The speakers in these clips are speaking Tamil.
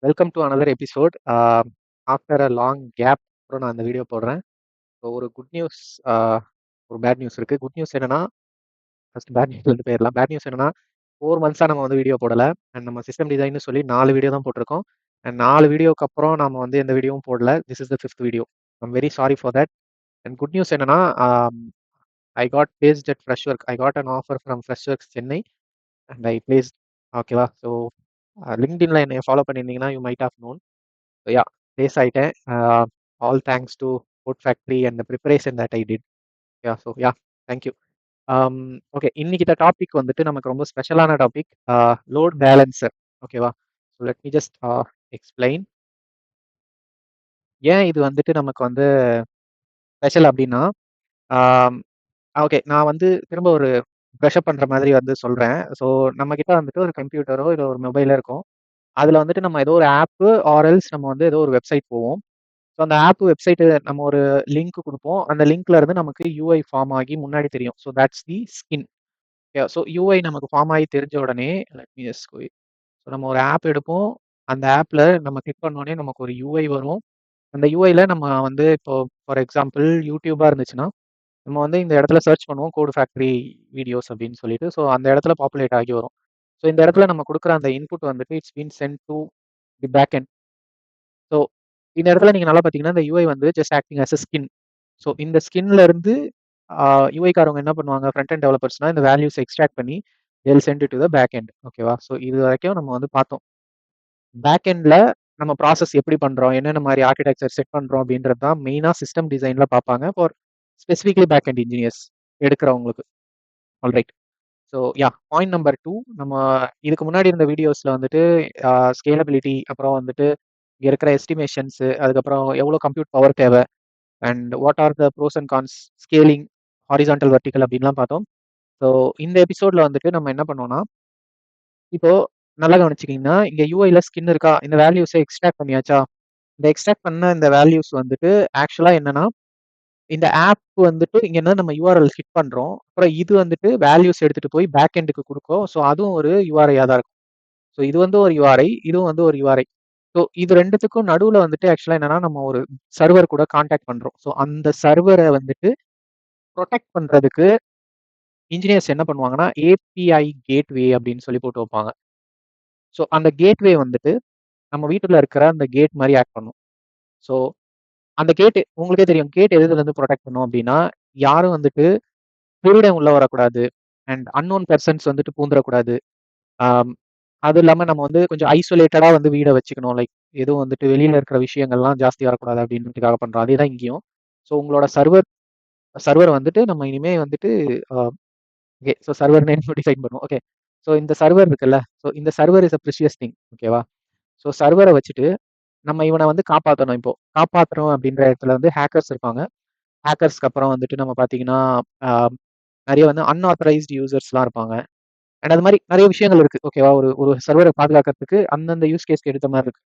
Welcome to another episode. After a long gap அப்புறம் நான் அந்த வீடியோ போடுறேன். ஸோ ஒரு குட் நியூஸ், ஒரு பேட் நியூஸ் இருக்கு. குட் நியூஸ் என்னன்னா, ஃபர்ஸ்ட் பேட் நியூஸ்லேருந்து போயிடலாம். பேட் நியூஸ் என்னன்னா, 4 மந்த்ஸாக நம்ம வந்து வீடியோ போடல. அண்ட் நம்ம சிஸ்டம் டிசைன்னு சொல்லி 4 வீடியோ தான் போட்டிருக்கோம். அண்ட் 4 வீடியோக்கு அப்புறம் நம்ம வந்து எந்த வீடியோவும் போடல. This is the 5th video. I'm very sorry for that. And good news என்னன்னா, I got placed at fresh work. I got an offer from fresh works Chennai and I placed. ஓகேவா? ஸோ லிங்க்டின்ல என்னை ஃபாலோ பண்ணியிருந்தீங்கன்னா you might have known. So yeah, place ஆயிட்டேன். All thanks to Code Factory and the preparation that I did. Yeah, so yeah, thank you. Okay, இன்னைக்கு டாபிக் வந்துட்டு நமக்கு ரொம்ப ஸ்பெஷலான டாபிக், லோட் பேலன்சர். ஓகேவா? So let me just explain ஏன் இது வந்துட்டு நமக்கு வந்து ஸ்பெஷல் அப்படின்னா. ஓகே, நான் வந்து திரும்ப ஒரு ப்ரெஷ்அப் பண்ற மாதிரி வந்து சொல்றேன். ஸோ நம்ம கிட்ட வந்துட்டு ஒரு கம்ப்யூட்டரோ இல்லை ஒரு மொபைலோ இருக்கும். அதுல வந்துட்டு நம்ம ஏதோ ஒரு ஆப்பு ஆர்எல்ஸ் நம்ம வந்து ஏதோ ஒரு வெப்சைட் போவோம். ஸோ அந்த ஆப் வெப்சைட்டு நம்ம ஒரு லிங்க் குடுப்போம். அந்த லிங்க்ல இருந்து நமக்கு யூஐ ஃபார்ம் ஆகி முன்னாடி தெரியும். So that's the skin. So UI நமக்கு ஃபார்ம் ஆகி தெரிஞ்ச உடனே let me just go. So நம்ம ஒரு ஆப் எடுப்போம். அந்த ஆப்ல நம்ம கிளிக் பண்ண உடனே நமக்கு ஒரு யூஐ வரும். அந்த யூஐல நம்ம வந்து இப்போ ஃபார் எக்ஸாம்பிள் யூடியூபா இருந்துச்சுன்னா, நம்ம வந்து இந்த இடத்துல சர்ச் பண்ணுவோம் கோட் ஃபேக்டரி வீடியோஸ் அப்படின்னு சொல்லிட்டு. ஸோ அந்த இடத்துல பாப்புலேட் ஆகி வரும். ஸோ இந்த இடத்துல நம்ம குடுக்குற அந்த இன்புட் வந்துட்டு it's been sent to the back end. So இந்த இடத்துல நீங்க நல்லா பார்த்தீங்கன்னா, இந்த யூஐ வந்து just acting as a skin. So இந்த ஸ்கின்ல இருந்து யூஐக்காரவங்க என்ன பண்ணுவாங்க, ஃப்ரண்ட் அண்ட் டெவலப்பர்ஸ்னா இந்த வேல்யூஸ் எக்ஸ்ட்ராக்ட் பண்ணி they'll send it to the back end. ஓகேவா? ஸோ இது வரைக்கும் நம்ம வந்து பார்த்தோம். பேக் எண்ட்ல நம்ம ப்ராசஸ் எப்படி பண்றோம், என்னென்ன மாதிரி ஆர்கிடெக்சர் செட் பண்றோம் அப்படின்றது தான் மெயினா சிஸ்டம் டிசைன்ல பார்ப்பாங்க for specifically back end engineers எடுக்கிறவங்களுக்கு. Alright. So ya, point number 2, நம்ம இதுக்கு முன்னாடி இருந்த வீடியோஸ்ல வந்துட்டு ஸ்கேலபிலிட்டி, அப்புறம் வந்துட்டு இங்க இருக்கிற எஸ்டிமேஷன்ஸ், அதுக்கப்புறம் எவ்வளோ கம்ப்யூட் பவர் தேவை, and what are the pros and cons, scaling, horizontal vertical அப்படின்லாம் பார்த்தோம். ஸோ இந்த எபிசோட்ல வந்துட்டு நம்ம என்ன பண்ணோம்னா, இப்போ நல்லா கவனிச்சிக்கிங்கன்னா இங்க யூஐல ஸ்கின் இருக்கா, இந்த வேல்யூஸை எக்ஸ்ட்ராக்ட் பண்ணியாச்சா. இந்த எக்ஸ்ட்ராக்ட் பண்ண இந்த வேல்யூஸ் வந்துட்டு ஆக்சுவலா என்னன்னா, இந்த ஆப் வந்துட்டு இங்க என்ன நம்ம யூஆர்எல் ஹிட் பண்றோம். அப்புறம் இது வந்துட்டு வேல்யூஸ் எடுத்துட்டு போய் பேக் எண்டுக்கு கொடுக்கும். ஸோ அதுவும் ஒரு யூஆர்ஐயா தான் இருக்கும். ஸோ இது வந்து ஒரு யூஆர்ஐ, இதுவும் வந்து ஒரு யூஆர்ஐ. ஸோ இது 2த்துக்கும் நடுவுல வந்துட்டு ஆக்சுவலா என்னன்னா, நம்ம ஒரு சர்வர் கூட கான்டாக்ட் பண்றோம். ஸோ அந்த சர்வரை வந்துட்டு ப்ரொடெக்ட் பண்றதுக்கு இன்ஜினியர்ஸ் என்ன பண்ணுவாங்கன்னா, ஏபிஐ கேட்வே அப்படின்னு சொல்லி போட்டு வைப்பாங்க. ஸோ அந்த கேட்வே வந்துட்டு நம்ம வீட்டுல இருக்கிற அந்த கேட் மாதிரி ஆக்ட் பண்ணும். ஸோ அந்த கேட் உங்களுக்கே தெரியும், கேட் எதுல இருந்து ப்ரொடெக்ட் பண்ணும் அப்படின்னா, யாரும் வந்துட்டு திருடன் உள்ள வரக்கூடாது, அண்ட் அன்னோன் பெர்சன்ஸ் வந்துட்டு பூந்துடக்கூடாது. ஆம், அது இல்லாம நம்ம வந்து கொஞ்சம் ஐசோலேட்டடா வந்து வீட வச்சுக்கணும். லைக் எதுவும் வந்துட்டு வெளியில இருக்கிற விஷயங்கள்லாம் ஜாஸ்தி வரக்கூடாது அப்படின்றதுக்காக பண்றோம். அதே தான் இங்கேயும். ஸோ உங்களோட சர்வர் சர்வர் வந்துட்டு நம்ம இனிமே வந்துட்டு okay. So server name define பண்ணுவோம். ஓகே. ஸோ இந்த சர்வர் இருக்குல்ல, ஸோ இந்த server is a precious thing. ஓகேவா? ஸோ சர்வரை வச்சுட்டு நம்ம இவனை வந்து காப்பாற்றணும். இப்போ காப்பாற்றணும் அப்படின்ற இடத்துல வந்து ஹேக்கர்ஸ் இருப்பாங்க. ஹேக்கர்ஸ்க்கு அப்புறம் வந்துட்டு நம்ம பார்த்தீங்கன்னா, நிறைய வந்து அன்ஆத்தரைஸ்டு யூசர்ஸ்லாம் இருப்பாங்க. அண்ட் அது மாதிரி நிறைய விஷயங்கள் இருக்கு. ஓகேவா? ஒரு ஒரு சர்வரை பாதுகாக்கிறதுக்கு அந்தந்த யூஸ் கேஸ்க்கு எடுத்த மாதிரி இருக்கு.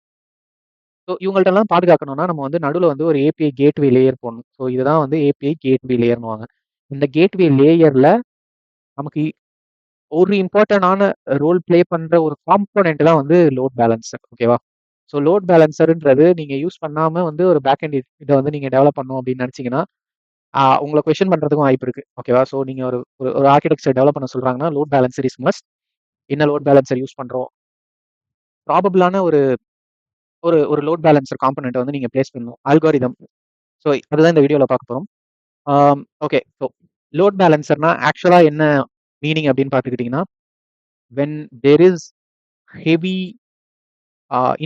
ஸோ இவங்கள்ட்டலாம் பாதுகாக்கணும்னா நம்ம வந்து நடுவில் வந்து ஒரு ஏபிஐ கேட்வே லேயர் போடணும். ஸோ இதுதான் வந்து ஏபிஐ கேட்வே லேயர்னுவாங்க. இந்த கேட்வே லேயர்ல நமக்கு ஒரு இம்பார்ட்டன்டான ரோல் ப்ளே பண்ற ஒரு காம்போனென்ட் தான் வந்து லோட் பேலன்சர். ஓகேவா? ஸோ லோட் பேலன்சர்ன்றது நீங்க யூஸ் பண்ணாம வந்து ஒரு பேக் எண்ட் இதை வந்து நீங்க டெவலப் பண்ணணும் அப்படின்னு நினைச்சீங்கன்னா, உங்களை கொஸ்டின் பண்றதுக்கும் வாய்ப்பு இருக்கு. ஓகேவா? ஸோ நீங்க ஒரு ஒரு ஆர்கிடெக்சர் டெவலப் பண்ண சொல்றாங்கன்னா, லோட் பேலன்சர் இஸ் மஸ்ட். என்ன லோட் பேலன்சர் யூஸ் பண்றோம், ப்ராபபிளான ஒரு ஒரு ஒரு லோட் பேலன்சர் காம்போனென்ட் வந்து நீங்க பிளேஸ் பண்ணணும். அல்காரிதம். ஸோ அதுதான் இந்த வீடியோல பார்க்க போறோம். ஓகே. ஸோ லோட் பேலன்சர்னா ஆக்சுவலா என்ன மீனிங் அப்படின்னு பார்த்துக்கிட்டீங்கன்னா, when there is heavy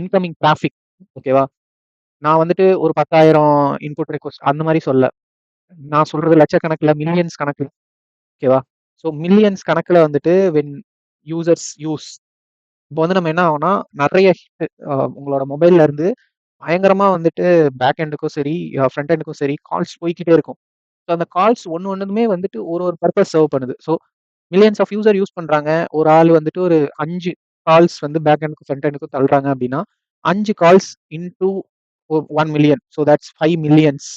incoming traffic. ஓகேவா? நான் வந்துட்டு ஒரு 10,000 இன்புட் ரிக்வெஸ்ட் அந்த மாதிரி சொல்ல. நான் சொல்றது லட்சக்கணக்கில், மில்லியன்ஸ் கணக்குல. ஓகேவா? ஸோ மில்லியன்ஸ் கணக்குல வந்துட்டு வென் யூசர்ஸ் யூஸ், இப்போ வந்து நம்ம என்ன ஆகும்னா, நிறைய உங்களோட மொபைல்ல இருந்து பயங்கரமா வந்துட்டு பேக் எண்டுக்கும் சரி, ஃப்ரண்ட் எண்டுக்கும் சரி கால்ஸ் போய்க்கிட்டே இருக்கும். ஸோ அந்த கால்ஸ் ஒண்ணுமே வந்துட்டு ஒரு ஒரு பர்பஸ் சர்வ் பண்ணுது. So millions of user use பண்றாங்க. ஒரு ஆள் வந்துட்டு ஒரு 5 கால்ஸ் வந்து பேக் எண்டுக்கும் ஃப்ரண்ட் எண்டுக்கும் தள்ளுறாங்க அப்படின்னா, 5 calls into 1 million. So that's 5 millions.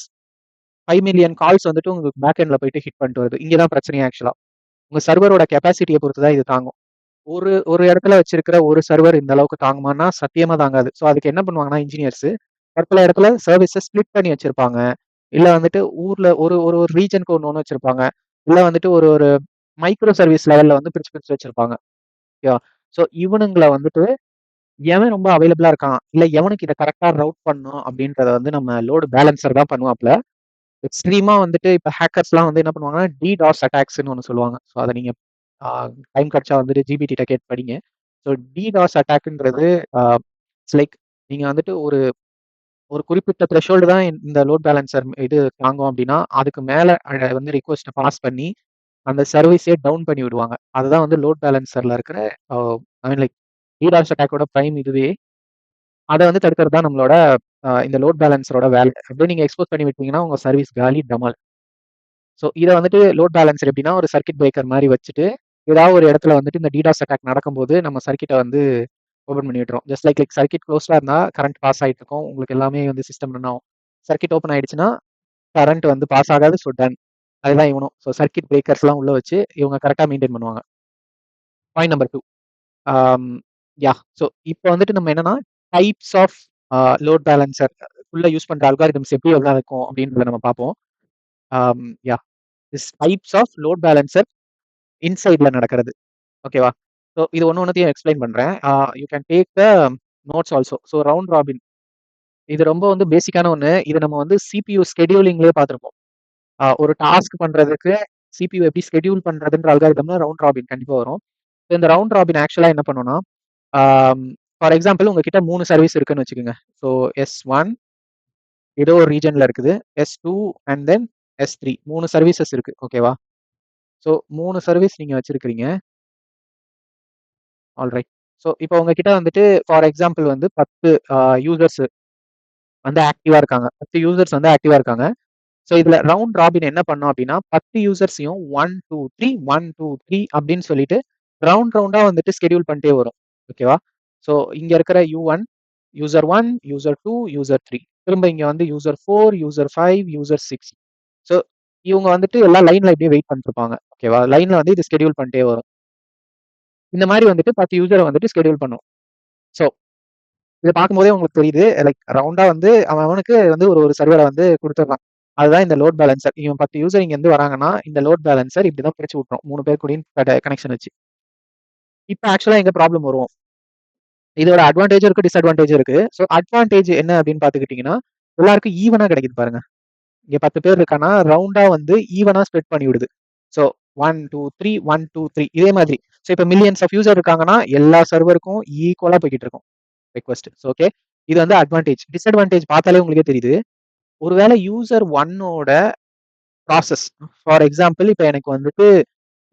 5 million calls வந்துட்டு உங்களுக்கு பேக் எண்ட்ல போயிட்டு ஹிட் பண்ணிட்டு வருது. இங்க தான் பிரச்சனையே ஆக்சுவலா. உங்க சர்வரோட கெப்பாசிட்டியை பொறுத்து தான் இது தாங்கும். ஒரு ஒரு இடத்துல வச்சிருக்கிற ஒரு சர்வர் இந்த அளவுக்கு தாங்குமான்னா சத்தியமா தாங்காது. ஸோ அதுக்கு என்ன பண்ணுவாங்கன்னா இன்ஜினியர்ஸ் பல இடத்துல சர்வீஸை ஸ்ப்ளிட் பண்ணி வச்சிருப்பாங்க. இல்ல வந்துட்டு ஊர்ல ஒரு ஒரு ஒரு ரீஜனுக்கு ஒண்ணு ஒண்ணு வச்சிருப்பாங்க. இல்ல வந்துட்டு ஒரு ஒரு மைக்ரோ சர்வீஸ் லெவல்ல வந்து பிரிச்சு பிரிச்சு வச்சிருப்பாங்க. ஓகேவா? ஸோ இவனுங்கள வந்துட்டு எவன் ரொம்ப அவைலபிளா இருக்கான், இல்ல எவனுக்கு இத கரெக்ட்டா ரவுட் பண்ணணும் அப்படின்றத வந்து நம்ம லோடு பேலன்சர் தான் பண்ணுவாப்ல. எக்ஸ்ட்ரீமா வந்துட்டு இப்ப ஹேக்கர்ஸ்லாம் வந்து என்ன பண்ணுவாங்கன்னா, டிடாஸ் அட்டாக்ஸ்ன்னு ஒண்ணு சொல்லுவாங்க. ஸோ அத நீங்க ஆ டைம் கிடைச்சா வந்துட்டு ஜிபிடி கிட்ட கேட்டு படிங்க. ஸோ டிடாஸ் அட்டாக்ன்றது ஆ இட்ஸ் லைக் நீங்க வந்துட்டு ஒரு ஒரு குறிப்பிட்ட த்ரெஷோல்டு தான் இந்த லோட் பேலன்சர் இது தாங்கும் அப்படின்னா, அதுக்கு மேல வந்து ரிக்வெஸ்ட்ட பாஸ் பண்ணி, அந்த சர்வீஸே டவுன் பண்ணி விடுவாங்க. அதுதான் வந்து லோட் பேலன்சர்ல இருக்கிற அ ஐ மீன் லைக் டிடாஸ் அட்டாக்கோட பிரைம் இதுவே. அத வந்து தடுக்கிறது தான் நம்மளோட இந்த லோட் பேலன்ஸரோட வேலை. அப்படியே நீங்க எக்ஸ்போஸ் பண்ணி விட்டீங்கன்னா, உங்க சர்வீஸ் காலி டமால். ஸோ இத வந்துட்டு லோட் பேலன்சர் எப்படின்னா, ஒரு சர்க்யூட் பிரேக்கர் மாரி வச்சுட்டு, ஏதாவது ஒரு இடத்துல வந்துட்டு இந்த டிடாஸ் அட்டாக் நடக்கும்போது, நம்ம சர்க்யூட்ட வந்து ஓப்பன் பண்ணி விட்டுரும். ஜஸ்ட் லைக் சர்க்யூட் க்ளோஸ்டா இருந்தா கரண்ட் பாஸ் ஆயிட்டு இருக்கும். உங்களுக்கு எல்லாமே வந்து சிஸ்டம் ரன் ஆகும். சர்க்யூட் ஓப்பன் ஆயிடுச்சுன்னா, கரண்ட் வந்து பாஸ் ஆகாது. So done. அதுதான் இவனும். ஸோ சர்க்யூட் பிரேக்கர்ஸ்லாம் உள்ள வச்சு, இவங்க கரெக்ட்டா மெயின்டெயின் பண்ணுவாங்க. Point number 2. Um yeah! So இப்ப வந்துட்டு நம்ம என்னன்னா, டைப்ஸ் ஆஃப் லோட் பேலன்சர் உள்ள யூஸ் பண்ற அல்காரிதம்ஸ் எப்படி எல்லாம் இருக்கும் அப்படின்றத நம்ம பார்ப்போம். Yeah! This types of load balancer இன்சைட்ல நடக்கிறது. ஓகேவா? ஸோ இது ஒண்ணு ஒண்ணுத்தையும் எக்ஸ்பிளைன் பண்றேன். You can take the notes also. So round robin இது ரொம்ப வந்து பேசிக்கான ஒண்ணு. இத நம்ம வந்து சிபியூ ஸ்கெட்யூலிங்லயே பார்த்திருப்போம். ஒரு டாஸ்க் பண்றதுக்கு சிபியூ எப்படி ஸ்கெட்யூல் பண்றதுன்ற அல்காரிதம்ல ரவுண்ட் ராபின் கண்டிப்பா வரும். இந்த ரவுண்ட் ராபின் ஆக்சுவலா என்ன பண்ணும்னா, ஃபார் எக்ஸாம்பிள் உங்ககிட்ட 3 சர்வீஸ் இருக்குன்னு வச்சுக்கோங்க. ஸோ S1 ஏதோ ஒரு ரீஜன்ல இருக்குது. S2 and then S3 3 services இருக்கு. ஓகேவா? ஸோ 3 சர்வீஸ் நீங்க வச்சிருக்கிறீங்க. ஆல்ரைட். ஸோ இப்போ உங்ககிட்ட வந்துட்டு ஃபார் எக்ஸாம்பிள் வந்து 10 யூசர்ஸ் வந்து ஆக்டிவா இருக்காங்க. 10 யூசர்ஸ் வந்து ஆக்டிவா இருக்காங்க. ஸோ இதுல ரவுண்ட் ராபின் என்ன பண்ணும் அப்படின்னா, 10 யூசர்ஸையும் 1, 2, 3, 1, 2, 3 அப்படின்னு சொல்லிட்டு ரவுண்டா வந்துட்டு ஸ்கெட்யூல் பண்ணிட்டே வரும். ஓகேவா? ஸோ இங்க இருக்கிற U1, யூசர் 1, யூசர் 2, யூசர் 3 திரும்ப இங்க வந்து யூசர் 4, யூசர் 5, யூசர் 6. ஸோ இவங்க வந்துட்டு எல்லாம் லைன்ல இப்படியே வெயிட் பண்ணிட்டு இருப்பாங்க. ஓகேவா? லைன்ல வந்து இது ஸ்கெட்யூல் பண்ணிட்டே வரும். இந்த மாரி வந்துட்டு 10 யூசர வந்துட்டு ஸ்கெட்யூல் பண்ணும். ஸோ இத பார்க்கும்போதே உங்களுக்கு தெரியுது. லைக் ரவுண்டா வந்து அவன் அவனுக்கு வந்து ஒரு ஒரு சர்வர வந்து குடுத்துடுறான். அதுதான் இந்த லோட் பேலன்சர். இவன் 10 யூசர் இங்கருந்து வராங்கன்னா, இந்த லோட் பேலன்சர் இப்படிதான் பிரிச்சு விட்டுரும். 3 பேர் கூடயும் கனெக்ஷன் வச்சு. இப்ப ஆக்சுவலா எங்க ப்ராப்ளம் வரும்? இதோட அட்வான்டேஜும் இருக்கு, டிஸ்அட்வான்டேஜும் இருக்கு. ஸோ அட்வான்டேஜ் என்ன அப்படின்னு பார்த்துக்கிட்டீங்கன்னா, எல்லாருக்கும் ஈவனா கிடைக்குது பாருங்க. இங்க 10 பேர் இருக்கான்னா, ரவுண்டா வந்து ஈவனா ஸ்ப்ரெட் பண்ணி விடுது. ஸோ 1, 2, 3, 1, 2, 3 இதே மாதிரி. ஸோ இப்ப மில்லியன்ஸ் ஆஃப் யூசர் இருக்காங்கன்னா, எல்லா சர்வருக்கும் ஈக்குவலா போய்க்கிட்டு இருக்கும். ரிக்வெஸ்ட். ஓகே. இது வந்து அட்வான்டேஜ். டிஸ்அட்வான்டேஜ் பார்த்தாலே உங்களுக்கே தெரியுது. ஒருவேளை யூசர் 1ஓட ப்ராசஸ் ஃபார் எக்ஸாம்பிள் இப்ப எனக்கு வந்துட்டு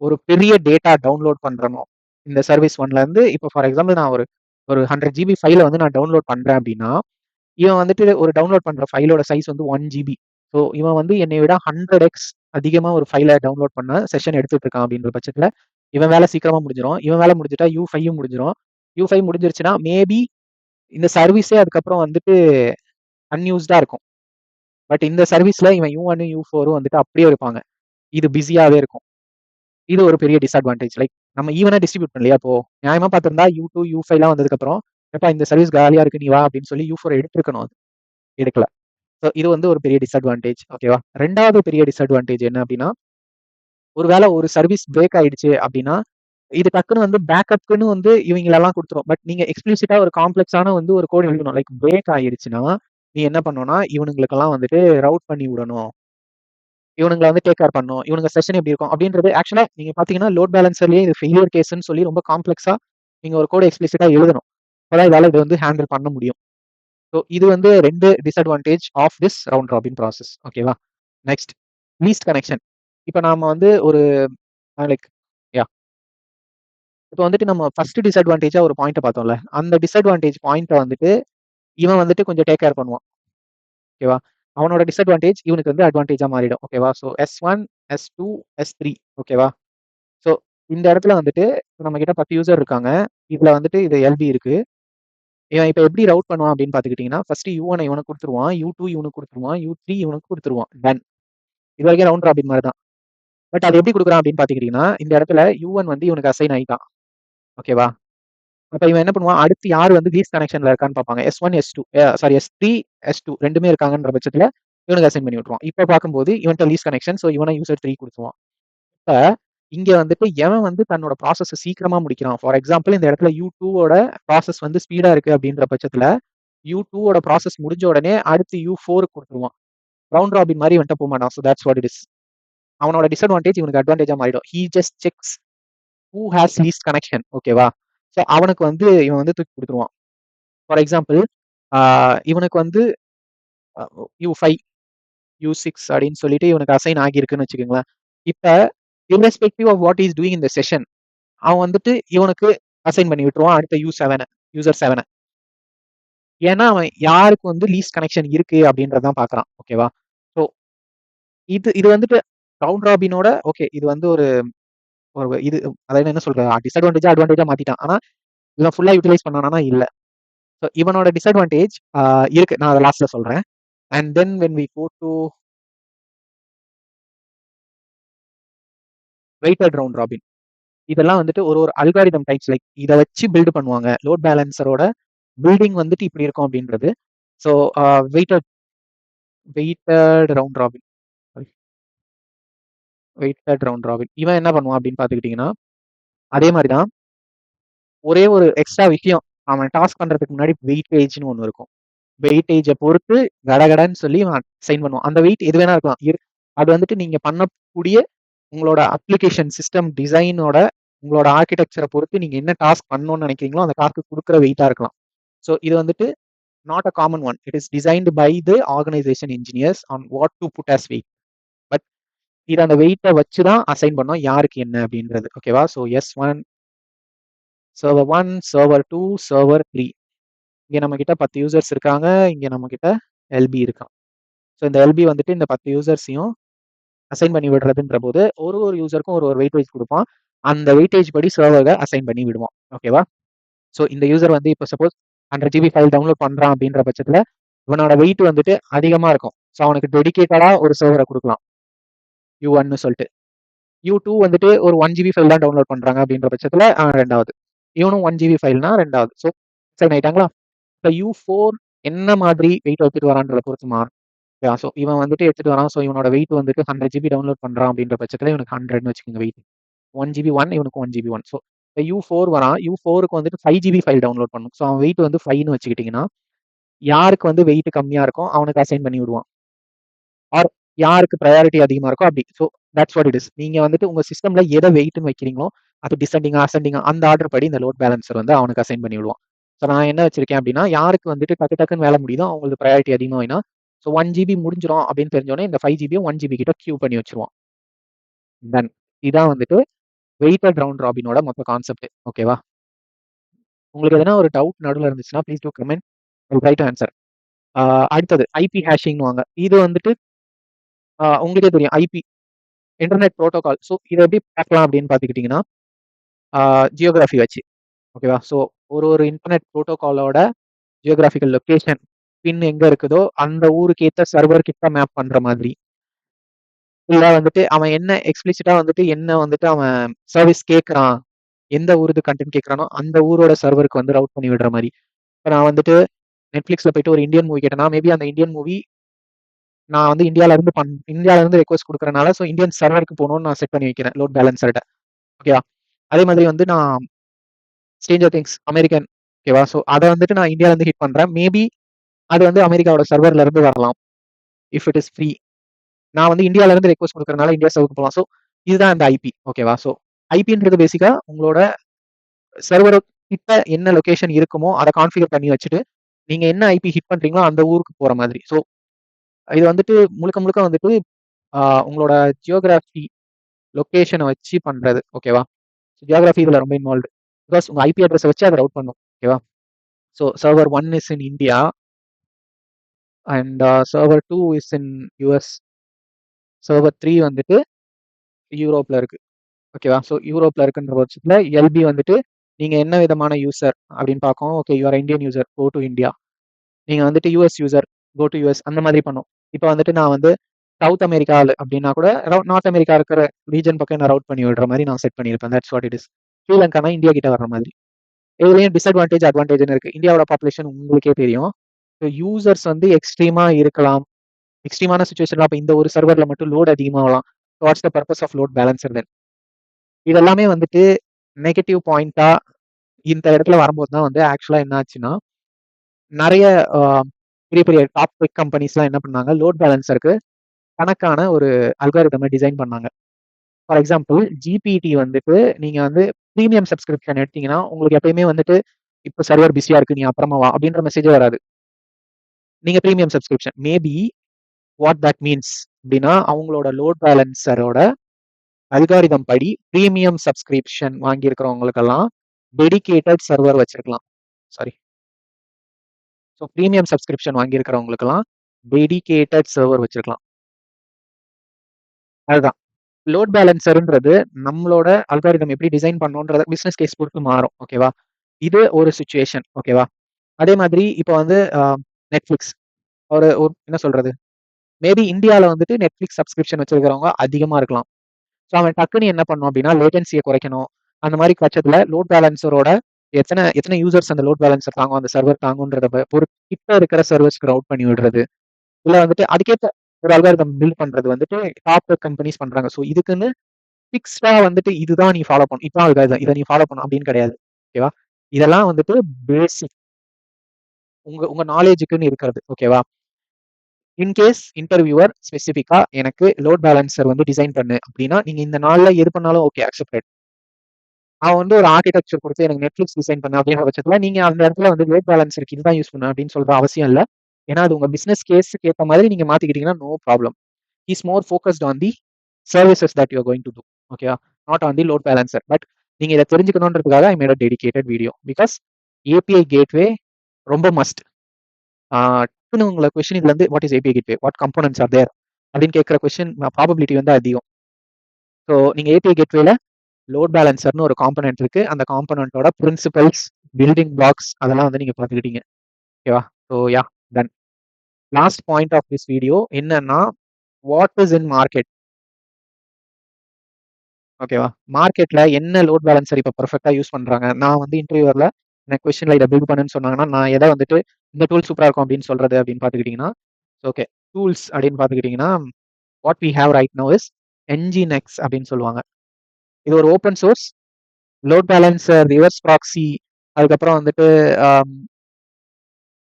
ஒரு பெரிய டேட்டா டவுன்லோட் பண்றணும். இந்த சர்வீஸ் 1ல இருந்து இப்ப ஃபார் எக்ஸாம்பிள் நான் ஒரு ஒரு 100 ஜிபி ஃபைல வந்து நான் டவுன்லோட் பண்றேன் அப்படின்னா, இவன் வந்துட்டு ஒரு டவுன்லோட் பண்ற ஃபைலோட சைஸ் வந்து 1 ஜிபி. ஸோ இவன் வந்து என்னை விட 100x அதிகமா ஒரு ஃபைல டவுன்லோட் பண்ண செஷன் எடுத்துட்டு இருக்கான் அப்படின்ற பட்சத்துல, இவன் வேலை சீக்கிரமா முடிஞ்சிரும். இவன் வேலை முடிஞ்சுட்டா U5யும் முடிஞ்சிரும். U5 முடிஞ்சிருச்சுன்னா மேபி இந்த சர்வீஸே அதுக்கப்புறம் வந்துட்டு அன்யூஸ்டா இருக்கும். பட் இந்த சர்வீஸ்ல இவன் U1, U4ம் வந்துட்டு அப்படியே இருப்பாங்க. இது பிஸியாவே இருக்கும். இது ஒரு பெரிய டிஸ்அட்வான்டேஜ். லைக் நம்ம ஈவனா டிஸ்ட்ரிபியூட் பண்ணலையா இப்போ. நியாயமா பார்த்திருந்தா U2, U5லாம் வந்ததுக்கப்புறம், "எப்பா இந்த சர்வீஸ் காலியா இருக்கு. நீ வா" அப்படின்னு சொல்லி U4 எடுத்திருக்கணும் அது. எடுக்கல. ஸோ இது வந்து ஒரு பெரிய டிஸ்அட்வான்டேஜ். ஓகேவா? 2வது பெரிய டிஸ்அட்வான்டேஜ் என்ன அப்படின்னா, ஒரு வேள ஒரு சர்வீஸ் பிரேக் ஆயிடுச்சு அப்படின்னா, இது டக்குனு வந்து பேக்கப்க்குன்னு வந்து இவைங்களெல்லாம் குடுத்துரும். பட் நீங்க எக்ஸ்பிளிசிட்டா ஒரு காம்ப்ளக்ஸான வந்து ஒரு கோட் எழுதணும். லைக் பிரேக் ஆயிருச்சுன்னா, நீ என்ன பண்ணணும்னா, இவனுங்களுக்கெல்லாம் வந்துட்டு ரவுட் பண்ணி விடணும். இவனுங்கள வந்து டேக் கேர் பண்ணணும். இவனுங்க செஷன் எப்படி இருக்கும் அப்படின்றது ஆக்சுவலா நீங்க பார்த்தீங்கன்னா, லோட் பேலன்சர்லயே இது ஃபெயிலியர் கேஸ்ன்னு சொல்லி ரொம்ப காம்ப்ளக்ஸா நீங்க ஒரு கோட எக்ஸ்பிளிசிட்டா எழுதணும். அப்பதான் இதால இத வந்து ஹேண்டில் பண்ண முடியும். ஸோ இது வந்து 2 disadvantage of this round robin process. ஓகேவா? Next least connection. இப்ப நாம வந்து ஒரு லைக் யாஹ்! இப்ப வந்துட்டு நம்ம ஃபர்ஸ்ட் டிஸ்அட்வான்டேஜா ஒரு பாயிண்ட்ட பார்த்தோம்ல. அந்த டிஸ்அட்வான்டேஜ் பாயிண்ட்ட வந்துட்டு இவன் வந்துட்டு கொஞ்சம் டேக் கேர் பண்ணுவான். ஓகேவா? அவனோட டிஸ்அட்வான்டேஜ் இவனுக்கு வந்து அட்வான்டேஜா மாறிடும். ஓகேவா? ஸோ S1, S2, S3 ஓகேவா? ஸோ இந்த இடத்துல வந்துட்டு நம்மகிட்ட 10 யூசர் இருக்காங்க. இதுல வந்துட்டு இது எல்பி இருக்கு. இவன் இப்ப எப்படி ரவுட் பண்ணுவான் அப்படின்னு பார்த்துக்கிட்டீங்கன்னா, ஃபர்ஸ்ட் U1 இவனுக்கு குடுத்துருவான். U2 இவனுக்கு குடுத்துருவான். U3 இவனுக்கு குடுத்துருவான். டன். இது வரைக்கும் ரவுண்ட் ராபின் மாரி தான். பட் அது எப்படி குடுக்குறான் அப்படின்னு பார்த்துக்கிட்டீங்கன்னா, இந்த இடத்துல U1 வந்து இவனுக்கு அசைன் ஆயிட்டான். ஓகேவா? அப்ப இவன் என்ன பண்ணுவான், அடுத்து யார் வந்து லீஸ்ட் கனெக்ஷன்ல இருக்கான்னு பார்ப்பாங்க. S1, S2 sorry S3, S2 2மே இருக்காங்கன்ற பட்சத்துல இவனுக்கு அசைன் பண்ணி விட்டுருவான். இப்ப பார்க்கும்போது இவன்ட்ட லீஸ்ட் கனெக்ஷன். ஸோ இவன யூசர் 3 குடுத்துருவான். இப்ப இங்க வந்துட்டு எவன் வந்து தன்னோட ப்ராசஸ சீக்கிரமா முடிக்கிறான். ஃபார் எக்ஸாம்பிள் இந்த இடத்துல U2 ஓட ப்ராசஸ் வந்து ஸ்பீடா இருக்கு அப்படின்ற பட்சத்துல, U2 ஓட ப்ராசஸ் முடிஞ்ச உடனே அடுத்து U4க்கு குடுத்துருவான். ரவுண்ட் ராபின் மாரி இவன்ட்ட போமாட்டான். So that's what it is. அவனோட டிஸ்அட்வான்டேஜ் இவனுக்கு அட்வான்டேஜா மாறிடும். He just checks who has least connection. ஓகேவா? ஸோ அவனுக்கு வந்து இவன் வந்து தூக்கி குடுத்துருவான். ஃபார் எக்ஸாம்பிள் இவனுக்கு வந்து U5, U6 அப்படின்னு சொல்லிட்டு இவனுக்கு அசைன் ஆகியிருக்குன்னு வச்சுக்கோங்களேன். இப்ப irrespective of what he is doing in the session, அவன் வந்துட்டு இவனுக்கு அசைன் பண்ணி விட்டுருவான் அடுத்த யூசர் 7. ஏன்னா அவன் யாருக்கு வந்து லீஸ்ட் கனெக்ஷன் இருக்கு அப்படின்றதான் பாக்குறான். ஓகேவா? ஸோ இது இது வந்துட்டு ரவுண்ட் ராபினோட ஓகே இது வந்து ஒரு ஒரு இது அதாவது என்ன சொல்றது டிஸ்அட்வான்டேஜா அட்வான்டேஜா மாத்திட்டான். ஆனா இவன் ஃபுல்லா யூட்டிலைஸ் பண்ணானா இல்ல. ஸோ இவனோட டிஸ்அட்வான்டேஜ் இருக்கு. நான் அதை லாஸ்ட்ல சொல்றேன். And then when we go to weighted round robin, இதெல்லாம் வந்துட்டு ஒரு ஒரு அல்காரிதம் டைப்ஸ் லைக் இதை வச்சு பில்டு பண்ணுவாங்க. லோட் பேலன்சரோட பில்டிங் வந்துட்டு இப்படி இருக்கும் அப்படின்றது. So weighted weighted round robin weighted round robin இவன் என்ன பண்ணுவான் அப்படின்னு பார்த்துக்கிட்டிங்கன்னா, அதே மாதிரி தான் ஒரே ஒரு எக்ஸ்ட்ரா விஷயம். அவன் டாஸ்க் பண்றதுக்கு முன்னாடி வெயிட்டேஜ்னு ஒன்று இருக்கும். வெயிட்டேஜை பொறுத்து கடகடன்னு சொல்லி அவன் சைன் பண்ணுவான். அந்த வெயிட் எது வேணா இருக்கலாம். அது வந்துட்டு நீங்க பண்ணக்கூடிய உங்களோட அப்ளிகேஷன் சிஸ்டம் டிசைனோட உங்களோட ஆர்கிடெக்சரை பொறுத்து நீங்க என்ன டாஸ்க் பண்ணணும்னு நினைக்கிறீங்களோ அந்த டாஸ்க்கு கொடுக்குற வெயிட்டா இருக்கலாம். ஸோ இது வந்துட்டு not a common one. It is designed by the organisation engineers on what to put as weight. But இது அந்த வெயிட்டை வச்சு தான் அசைன் பண்ணோம் யாருக்கு என்ன அப்படின்றது. ஓகேவா? So S1, server 1, server 2, server 3. இங்க நம்ம கிட்ட 10 யூசர்ஸ் இருக்காங்க. இங்க நம்ம கிட்ட LB இருக்கான். ஸோ இந்த LB வந்துட்டு இந்த 10 யூசர்ஸையும் அசைன் பண்ணி விடுறதுன்ற போது ஒரு ஒரு யூசருக்கும் ஒரு ஒரு வெயிட்டேஜ் கொடுப்பான். அந்த வெயிட்டேஜ் படி சர்வரை அசைன் பண்ணி விடுவான். ஓகேவா? ஸோ இந்த யூசர் வந்து இப்போ சப்போஸ் 100 GB ஃபைல் டவுன்லோட் பண்றான் அப்படின்ற பட்சத்துல இவனோட வெயிட் வந்துட்டு அதிகமா இருக்கும். ஸோ அவனுக்கு டெடிகேட்டடா ஒரு சர்வரை கொடுக்கலாம் U1ன்னு சொல்லிட்டு. U2 வந்துட்டு ஒரு 1 GB ஃபைல் தான் டவுன்லோட் பண்றாங்க அப்படின்ற பட்சத்துல ரெண்டாவது. இவனும் 1 GB ஃபைல்னா ரெண்டாவது. ஸோ சைன் ஆயிட்டாங்களா? இப்போ U4 என்ன மாதிரி வெயிட் எடுத்துட்டு வரான்றத பொறுத்து மாறும். ஸோ இவன் வந்துட்டு எடுத்துட்டு வரான். ஸோ இவனோட வெயிட் வந்துட்டு 100 GB டவுன்லோட் பண்றான் அப்படின்ற பட்சத்துல இவனுக்கு 100ன்னு வச்சுக்கோங்க வெயிட். 1 GB 1 இவனுக்கு 1 GB 1. ஸோ இப்போ U4 வரான். U4க்கு வந்துட்டு 5 GB ஃபைல் டவுன்லோட் பண்ணும். ஸோ அவன் வெயிட் வந்து 5ன்னு வச்சுக்கிட்டிங்கன்னா யாருக்கு வந்து வெயிட் கம்மியா இருக்கும் அவனுக்கு அசைன் பண்ணி விடுவான். ஆர் யாருக்கு ப்ரையாரிட்டி அதிகமா இருக்கோ அப்படி. So that's what it is. நீங்க வந்துட்டு உங்க சிஸ்டம்ல எதை வெயிட்னு வைக்கிறீங்களோ அது டிசெண்டிங்கா அசெண்டிங்கா அந்த ஆர்டர் படி இந்த லோட் பேலன்சர் வந்து அவனுக்கு அசைன் பண்ணி விடுவான். ஸோ நான் என்ன வச்சிருக்கேன் அப்படின்னா யாருக்கு வந்துட்டு டக்கு டக்குன்னு வேலை முடியுதோ அவங்களுக்கு ப்ரையாரிட்டி அதிகமாக வேணும். ஸோ 1 GB முடிஞ்சிடும் அப்படின்னு தெரிஞ்சோடனே இந்த 5 GBயும் 1 GB கிட்ட கியூ பண்ணி வச்சிருவான். தென் இதான் வந்துட்டு வெயிட்டட் ரவுண்ட் ராபினோட மொத்த கான்செப்ட். ஓகேவா? உங்களுக்கு எதனா ஒரு டவுட் நடுவில் இருந்துச்சுன்னா please do comment. Try to answer. அடுத்தது ஐபி ஹேஷிங்னுவாங்க. இது வந்துட்டு உங்களுக்கே தெரியும் ஐபி இன்டர்நெட் ப்ரோட்டோகால். ஸோ இதை எப்படி பார்க்கலாம் அப்படின்னு பார்த்துக்கிட்டிங்கன்னா ஜியோகிராஃபி வச்சு. ஓகேவா? ஸோ ஒரு ஒரு இன்டர்நெட் ப்ரோட்டோகாலோட ஜியோகிராஃபிக்கல் லொக்கேஷன் பின் எங்க இருக்குதோ அந்த ஊருக்கு ஏற்ற சர்வர் கிட்ட மேப் பண்ற மாதிரி. இல்ல வந்துட்டு அவன் என்ன எக்ஸ்பிளிசிட்டா வந்துட்டு என்ன வந்துட்டு அவன் சர்வீஸ் கேட்கறான், எந்த ஊருக்கு கண்டென்ட் கேட்கறானோ அந்த ஊரோட சர்வருக்கு வந்து ரவுட் பண்ணி விடுற மாதிரி. இப்போ நான் வந்துட்டு நெட்ஃபிளிக்ஸ்ல போயிட்டு ஒரு இந்தியன் மூவி கேட்டேன்னா மேபி அந்த இந்தியன் மூவி நான் வந்து இந்தியால இருந்து ரெக்வஸ்ட் கொடுக்கறனால ஸோ இந்தியன் சர்வருக்கு போகணும்னு நான் செட் பண்ணி வைக்கிறேன் லோட் பேலன்சர்கிட்ட. ஓகேவா? அதே மாதிரி வந்து நான் ஸ்ட்ரேஞ்சர் திங்ஸ் அமெரிக்கன். ஓகேவா? ஸோ அதை வந்துட்டு நான் இந்தியால இருந்து ஹிட் பண்றேன். மேபி அது வந்து அமெரிக்காவோட சர்வர்ல இருந்து வரலாம். If it is free. நான் வந்து இந்தியால இருந்து ரெக்வஸ்ட் கொடுக்கறனால இந்தியா சர்வருக்கு போகலாம். ஸோ இதுதான் இந்த ஐபி. ஓகேவா? ஸோ ஐபின்றது பேசிக்கா உங்களோட சர்வர் கிட்ட என்ன லொகேஷன் இருக்குமோ அதை கான்ஃபிகர் பண்ணி வச்சுட்டு நீங்க என்ன ஐபி ஹிட் பண்றீங்களோ அந்த ஊருக்கு போற மாதிரி. ஸோ இது வந்துட்டு முழுக்க முழுக்க வந்துட்டு உங்களோட ஜியோகிராஃபி லொகேஷனை வச்சு பண்றது. ஓகேவா? ஜியோகிராஃபி இதுல ரொம்ப இன்வால்வ்டு. பிகாஸ் உங்க ஐபி அட்ரஸை வச்சு அதை ரவுட் பண்ணும். ஓகேவா? So server 1 is in India and server 2 is in US. Server 3 வந்துட்டு யூரோப்ல இருக்கு. ஓகேவா? ஸோ யூரோப்ல இருக்குன்ற பட்சத்துல எல்பி வந்துட்டு நீங்க என்ன விதமான யூசர் அப்படின்னு பார்க்கும். Okay you're Indian user go to India. நீங்க வந்துட்டு US user go to US அந்த மாதிரி பண்ணும். இப்போ வந்துட்டு நான் வந்து சவுத் அமெரிக்கா அப்படின்னா கூட நார்த் அமெரிக்கா இருக்கிற ரீஜன் பக்கம் நான் ரவுட் பண்ணி விடுற மாதிரி நான் செட் பண்ணியிருப்பேன். That's what it is. ஸ்ரீலங்கானா இந்தியா கிட்ட வர்ற மாதிரி. இதுலயும் டிஸ்அட்வான்டேஜ் அட்வான்டேஜ்னு இருக்கு. இந்தியாவோட பாப்புலேஷன் உங்களுக்கே தெரியும். ஸோ யூசர்ஸ் வந்து எக்ஸ்ட்ரீமா இருக்கலாம். எக்ஸ்ட்ரீமான சுச்சுவேஷன்ல அப்ப இந்த ஒரு சர்வர்ல மட்டும் லோட் அதிகமாகலாம். What's the purpose of load balancer then? இதெல்லாமே வந்துட்டு நெகட்டிவ் பாயிண்டா இந்த இடத்துல வரும்போது தான் வந்து ஆக்சுவலா என்ன ஆச்சுன்னா, நிறைய பெரிய பெரிய டாப் டெக் கம்பெனிஸ்லாம் என்ன பண்ணாங்க, லோட் பேலன்சருக்கு கணக்கான ஒரு அல்காரிதமை டிசைன் பண்ணாங்க. ஃபார் எக்ஸாம்பிள் ஜிபிடி வந்துட்டு நீங்க வந்து ப்ரீமியம் சப்ஸ்கிரிப்ஷன் எடுத்தீங்கன்னா உங்களுக்கு எப்பயுமே வந்துட்டு இப்போ சர்வர் பிஸியா இருக்கு நீ அப்புறமா வா அப்படின்ற மெசேஜே வராது. நீங்க premium subscription maybe what that means அப்படின்னா அவங்களோட லோட் பேலன்சரோட அல்காரிதம் படி ப்ரீமியம் சப்ஸ்கிரிப்ஷன் வாங்கியிருக்கிறவங்களுக்கெல்லாம் டெடிகேட்டட் சர்வர் வச்சிருக்கலாம். சாரி, ஸோ ப்ரீமியம் சப்ஸ்கிரிப்ஷன் வாங்கியிருக்கிறவங்களுக்கெல்லாம் டெடிகேட்டட் சர்வர் வச்சிருக்கலாம். அதுதான் லோட் பேலன்சர்ன்றது நம்மளோட அல்காரிதம் எப்படி டிசைன் பண்ணோன்றத பிசினஸ் கேஸ் பொறுத்து மாறும். ஓகேவா, இது ஒரு சுச்சுவேஷன். ஓகேவா, அதே மாதிரி இப்போ வந்து நெட்ஃபிளிக்ஸ் ஒரு என்ன சொல்றது, மேபி இந்தியாவில் வந்துட்டு நெட்ஃபிளிக்ஸ் சப்ஸ்கிரிப்ஷன் வச்சிருக்கிறவங்க அதிகமா இருக்கலாம். ஸோ அவன் டக்குன்னு என்ன பண்ணும் அப்படின்னா லேட்டன்சியை குறைக்கணும். அந்த மாதிரி பட்சத்தில் லோட் பேலன்சரோட எத்தனை எத்தனை யூசர்ஸ் அந்த லோட் பேலன்சர் தாங்கும், அந்த சர்வர் தாங்குன்றத ஒரு கிட்ட இருக்கிற சர்வர்ஸ்க்கு ரவுட் பண்ணி விடுறது, இல்லை வந்துட்டு அதுக்கேற்ற ஒரு அல்காரிதம் பில்ட் பண்றது வந்துட்டு டாப் கம்பெனிஸ் பண்றாங்க. ஸோ இதுக்குன்னு ஃபிக்ஸ்டா வந்துட்டு இதுதான் நீ ஃபாலோ பண்ணும், இதான் அல்காரிதம் இதை நீ ஃபாலோ பண்ணும் அப்படின்னு கிடையாது. ஓகேவா, இதெல்லாம் வந்துட்டு பேசிக் உங்க உங்க நாலேஜுக்குன்னு இருக்கிறது. ஓகேவா, இன்கேஸ் இன்டர்வியூவர் ஸ்பெசிஃபிக்கா எனக்கு லோட் பேலன்சர் வந்து டிசைன் பண்ணு அப்படின்னா நீங்க இந்த நாள்ல எது பண்ணாலும் ஓகே அக்செப்டட். அவன் வந்து ஒரு ஆர்கிடெக்சர் கொடுத்து எனக்கு நெட்ஃபிளிக்ஸ் டிசைன் பண்ண அப்படின்ற பட்சத்துல நீங்க அந்த இடத்துல வந்து லோட் பேலன்சருக்கு இதுதான் யூஸ் பண்ணு அப்படின்னு சொல்ற அவசியம் இல்லை. ஏன்னா அது உங்க பிசினஸ் கேஸுக்கு ஏற்ற மாதிரி நீங்க மாத்திக்கிட்டீங்கன்னா no problem. Is more focused on the services that you are going to do. ஓகேவா, not on the load balancer. But நீங்க இதை தெரிஞ்சுக்கணுன்றதுக்காக I made a dedicated video because API gateway ரொம்ப மஸ்ட். உங்களை கொஸ்டின் இதுல இருந்து what is API gateway, what components are there அப்படின்னு கேட்கிற கொஸ்டின் ப்ராபபிலிட்டி வந்து அதிகம். ஸோ நீங்க ஏபிஐ கேட்வேல லோட் பேலன்சர்னு ஒரு காம்பனன்ட் இருக்கு. அந்த காம்பனன்ட்டோட பிரின்சிபல்ஸ், பில்டிங் பிளாக்ஸ் அதெல்லாம் வந்து நீங்க பார்த்துக்கிட்டீங்க. ஓகேவா, so yeah done. Last point of this video என்னன்னா வாட் இஸ் இன் மார்க்கெட். ஓகேவா, மார்க்கெட்ல என்ன லோட் பேலன்சர் இப்போ பர்ஃபெக்டா யூஸ் பண்றாங்க. நான் வந்து இன்டர்வியூவர்ல எனக்கு கொஸ்டின்ல இதை பில்ட் பண்ணுன்னு சொன்னாங்கன்னா நான் எதை வந்துட்டு இந்த டூல் சூப்பரா இருக்கும் அப்படின்னு சொல்றது அப்படின்னு பார்த்துக்கிட்டீங்கன்னா ஓகே டூல்ஸ் அப்படின்னு பார்த்துக்கிட்டீங்கன்னா what we have right now is Nginx அப்படின்னு சொல்லுவாங்க. இது ஒரு open source load balancer, reverse proxy, அதுக்கப்புறம் வந்துட்டு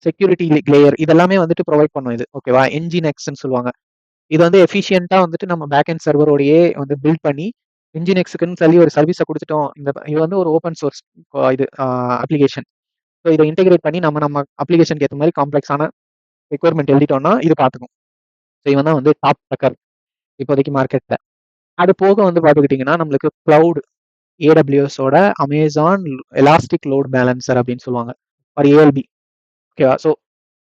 செக்யூரிட்டி லேயர் இதெல்லாமே வந்துட்டு ப்ரொவைட் பண்ணும் இது. ஓகேவா, என்ஜினெக்ஸ்ன்னு சொல்லுவாங்க. இது வந்து எஃபிஷியன்ட்டா வந்துட்டு நம்ம பேக் அண்ட் சர்வரோடையே வந்து பில்ட் பண்ணி என்ஜினெக்ஸுக்குன்னு சொல்லி ஒரு சர்வீஸை கொடுத்துட்டோம். இது வந்து ஒரு ஓப்பன் சோர்ஸ் இது அப்ளிகேஷன். ஸோ இதை இன்டெகிரேட் பண்ணி நம்ம நம்ம அப்ளிகேஷனுக்கு ஏற்ற மாதிரி காம்ப்ளெக்ஸான ரெக்யர்மெண்ட் எழுதிட்டோம்னா இது பார்த்துக்கும். ஸோ இவன் தான் வந்து டாப் டக்கர் இப்போதைக்கு மார்க்கெட்டில். அது போக வந்து பார்த்துக்கிட்டிங்கன்னா நம்மளுக்கு க்ளவுட் ஏடபிள்யூஎஸோட அமேசான் எலாஸ்டிக் லோட் பேலன்சர் அப்படின்னு சொல்லுவாங்க, ஒரு ஏஎல்பி. ஓகேவா, ஸோ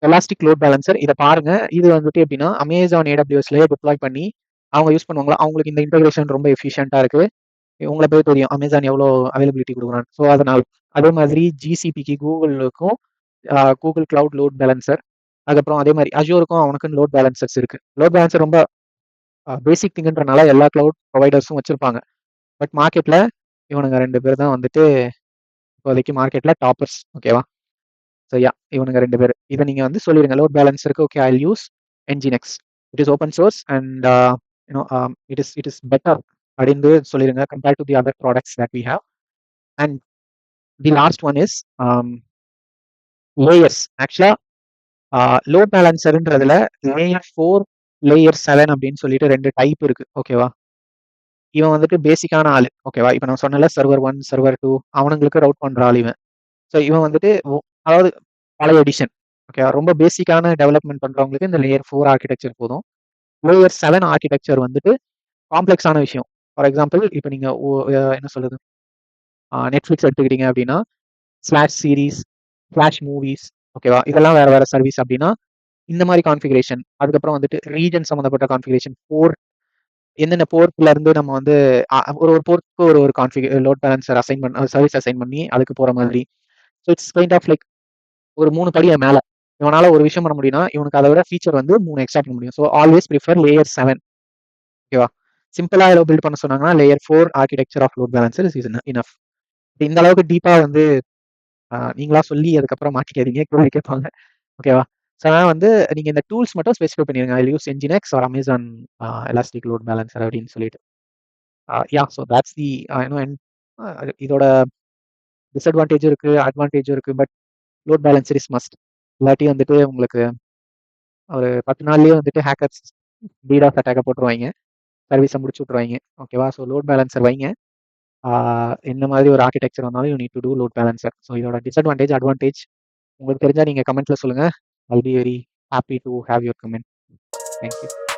எலாஸ்டிக் லோட் பேலன்சர் இதை பாருங்க. இது வந்துட்டு எப்படின்னா அமேசான் ஏடபிள்யூஎஸ்லயே டிப்ளாய் பண்ணி அவங்க யூஸ் பண்ணுவாங்களா, அவங்களுக்கு இந்த இன்டெகிரேஷன் ரொம்ப எஃபிஷியன்ட்டா இருக்கு. உங்களை போய் தெரியும் அமேசான் எவ்வளோ அவைலபிலிட்டி கொடுக்குறாங்க. ஸோ அதனால் அதே மாதிரி ஜிசிபிக்கு கூகுளுக்கும் கூகுள் கிளவுட் லோட் பேலன்சர், அதுக்கப்புறம் அதே மாதிரி அஜூருக்கும் அவனுக்கும் லோட் பேலன்சர்ஸ் இருக்கு. லோட் பேலன்சர் ரொம்ப பேசிக் திங்ன்றனால எல்லா கிளவுட் ப்ரொவைடர்ஸும் வச்சிருப்பாங்க. பட் மார்க்கெட்ல இவனுங்க 2 பேர் தான் வந்துட்டு இப்போதைக்கு மார்க்கெட்ல டாப்பர்ஸ். ஓகேவா, ஸோ யா இவனுங்க 2 பேர். இதை நீங்க வந்து சொல்லிடுங்க லோட் பேலன்சருக்கு okay I use Nginx, it is open source and you know it பெட்டர் அப்படின்னு சொல்லிடுங்க compared to the other products that we have. And the last one is layers. ஆக்சுவலா லோட் பேலன்சர்ன்றதுல லேயர் 4 லேயர் 7 அப்படின்னு சொல்லிட்டு 2 டைப் இருக்கு. ஓகேவா, இவன் வந்துட்டு பேசிக்கான ஆளு. ஓகேவா, இப்போ நான் சொன்னல சர்வர் 1 சர்வர் 2 அவனுங்களுக்கு ரவுட் பண்ற ஆள் இவன். ஸோ இவன் வந்துட்டு அதாவது பழைய எடிஷன். ஓகேவா, ரொம்ப பேசிக்கான டெவலப்மெண்ட் பண்றவங்களுக்கு இந்த லேயர் 4 ஆர்கிடெக்சர் போதும். லேயர் 7 ஆர்கிடெக்சர் வந்துட்டு காம்ப்ளெக்ஸான விஷயம். ஃபார் எக்ஸாம்பிள் இப்போ நீங்க என்ன சொல்றது நெட்ஃபிளிக்ஸ் எடுத்துக்கிட்டீங்க அப்படின்னா ஸ்லாஷ் சீரிஸ், ஃபிளாஷ் மூவிஸ், ஓகேவா, இதெல்லாம் வேற வேற சர்வீஸ் அப்படின்னா இந்த மாதிரி கான்ஃபிகரேஷன். அதுக்கப்புறம் வந்துட்டு ரீஜன் சம்மந்தப்பட்ட கான்ஃபிகரேஷன், போர்ட் என்னென்ன போர்ட்ல இருந்து நம்ம வந்து ஒரு ஒரு போர்ட்டுக்கு ஒரு ஒரு லோட் பேலன்சர் அசைன் பண்ண சர்வீஸ் அசைன் பண்ணி அதுக்கு போற மாதிரி. So it's kind of like ஒரு 3 படிய மேல இவனால ஒரு விஷயம் பண்ண முடியும்னா இவனுக்கு அதை விட ஃபீச்சர் வந்து 3 எக்ஸ்ட்ரா பண்ண முடியும். So always prefer layer 7. ஓகேவா, சிம்பிளா பில்ட் பண்ண சொன்னாங்கன்னா layer 4 architecture of load balancer is enough. இந்த அளவுக்கு டீப்பா வந்து நீங்களா சொல்லி அதுக்கப்புறம் மாட்டிக்காதீங்க. கேள்வி கேட்பாங்க. ஓகேவா? ஸோ அதனால வந்து நீங்க இந்த டூல்ஸ் மட்டும் ஸ்பெசிஃபை பண்ணிருங்க. I will use Nginx or Amazon elastic load balancer அப்படின்னு சொல்லிட்டு. Yeah! So that's the you know and இதோட டிஸ்அட்வான்டேஜும் இருக்கு, அட்வான்டேஜும் இருக்கு. But load balancer is must. இல்லாட்டி வந்துட்டு உங்களுக்கு ஒரு 10 நாள்லயே வந்துட்டு ஹேக்கர்ஸ் DDoS அட்டாக்க போட்டுருவாய்ங்க. சர்வீஸ முடிச்சு விட்டுருவாய்ங்க. ஓகேவா? ஸோ லோட் பேலன்சர் வைங்க. ஆ என்ன மாதிரி ஒரு ஆர்க்கிடெக்சர் வந்தாலும் you need to do load balancer. So இதோட டிஸ்அட்வான்டேஜ், அட்வான்டேஜ் உங்களுக்கு தெரிஞ்சா நீங்க கமெண்ட்ல சொல்லுங்க. I'll be very happy to have your comment. Thank you.